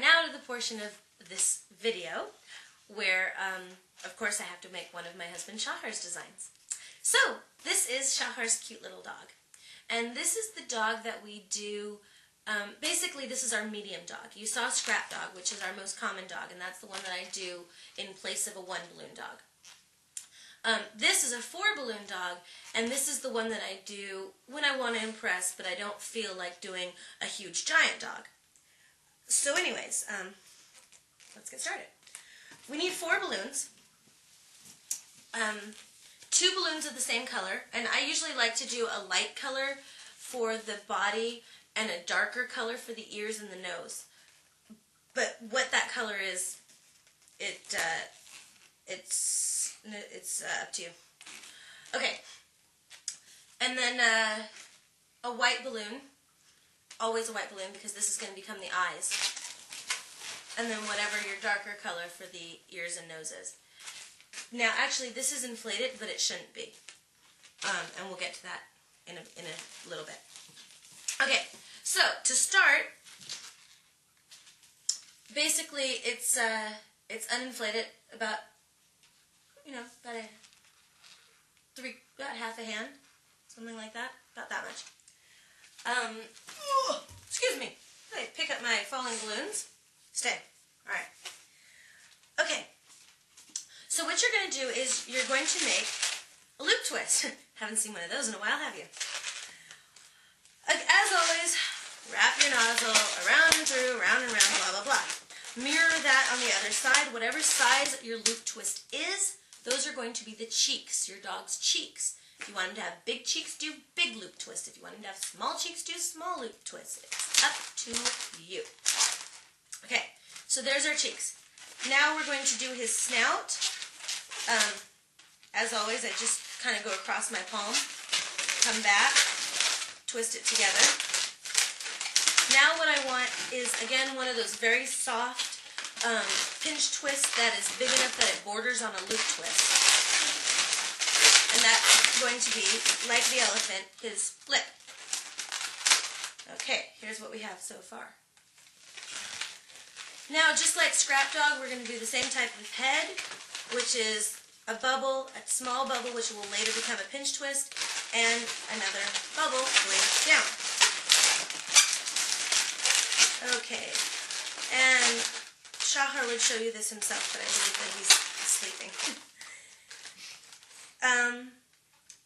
now to the portion of this video where, of course, I have to make one of my husband Shahar's designs. So, this is Shahar's cute little dog. And this is the dog that we do, basically this is our medium dog. You saw Scrap Dog, which is our most common dog, and that's the one that I do in place of a 1 balloon dog. This is a 4 balloon dog, and this is the one that I do when I want to impress, but I don't feel like doing a huge giant dog. So anyways, let's get started. We need 4 balloons, 2 balloons of the same color, and I usually like to do a light color for the body and a darker color for the ears and the nose. But what that color is, it's up to you. Okay, and then a white balloon, always a white balloon because this is going to become the eyes. And then whatever your darker color for the ears and noses. Now, actually, this is inflated, but it shouldn't be. And we'll get to that in a little bit. Okay, so to start, basically it's uninflated about, about half a hand, something like that, about that much. Excuse me. I pick up my falling balloons. Stay. All right. Okay. So what you're going to do is you're going to make a loop twist. Haven't seen one of those in a while, have you? As always, wrap your nozzle around and through, around and around, blah, blah, blah. Mirror that on the other side. Whatever size your loop twist is, those are going to be the cheeks, your dog's cheeks. If you want him to have big cheeks, do big loop twist. If you want him to have small cheeks, do small loop twist. It's up to you. Okay, so there's our cheeks. Now we're going to do his snout. As always, I just kind of go across my palm, come back, twist it together. Now what I want is, again, one of those very soft pinch twists that is big enough that it borders on a loop twist. And that's going to be, like the elephant, his lip. Okay, here's what we have so far. Now, just like Scrap Dog, we're going to do the same type of head, which is a bubble, a small bubble, which will later become a pinch twist, and another bubble going down. Okay, and Shahar would show you this himself, but I believe that he's sleeping.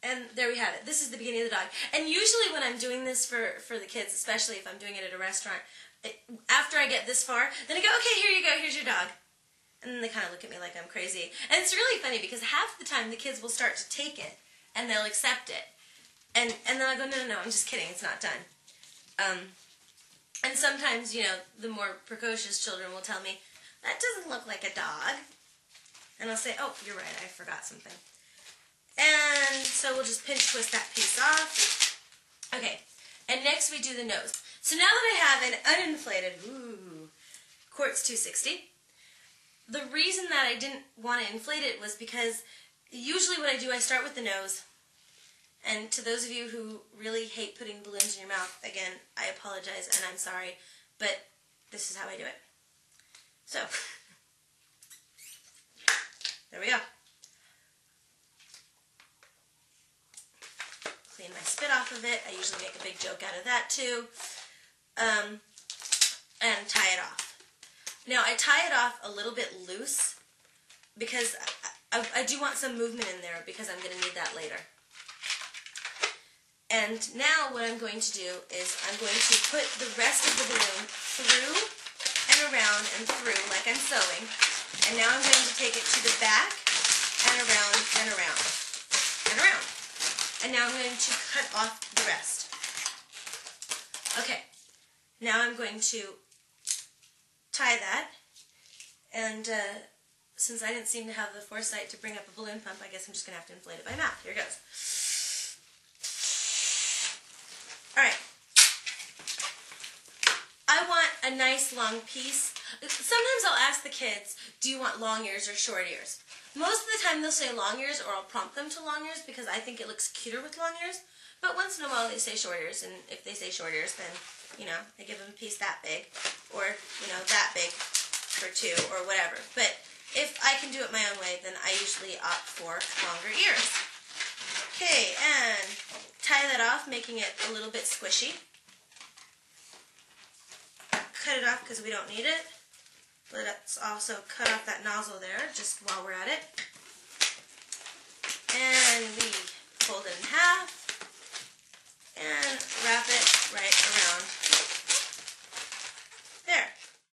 And there we have it. This is the beginning of the dog. And usually when I'm doing this for the kids, especially if I'm doing it at a restaurant, after I get this far, then I go, okay, here you go, here's your dog. And then they kind of look at me like I'm crazy. And it's really funny because half the time the kids will start to take it and they'll accept it. And then I go, no, I'm just kidding, it's not done. And sometimes, the more precocious children will tell me, that doesn't look like a dog. And I'll say, oh, you're right, I forgot something. And so we'll just pinch twist that piece off. Okay, and next we do the nose. So now that I have an uninflated, quartz 260, the reason that I didn't want to inflate it was because usually what I do, I start with the nose. And to those of you who really hate putting balloons in your mouth, again, I apologize and I'm sorry, but this is how I do it. So, there we go. Clean my spit off of it. I usually make a big joke out of that too. And tie it off. Now, I tie it off a little bit loose because I do want some movement in there because I'm going to need that later. And now what I'm going to do is I'm going to put the rest of the balloon through and around and through like I'm sewing. And now I'm going to take it to the back and around and around and around. And now I'm going to cut off the rest. Okay, now I'm going to tie that. And since I didn't seem to have the foresight to bring up a balloon pump, I guess I'm just going to have to inflate it by mouth. Here goes. Alright. I want a nice long piece. Sometimes I'll ask the kids, do you want long ears or short ears? Most of the time they'll say long ears, or I'll prompt them to long ears because I think it looks cuter with long ears. But once in a while they say short ears, and if they say short ears, then, you know, I give them a piece that big, or, you know, that big for 2, or whatever. But if I can do it my own way, then I usually opt for longer ears. Okay, and tie that off, making it a little bit squishy. Cut it off because we don't need it. Let's also cut off that nozzle there, just while we're at it.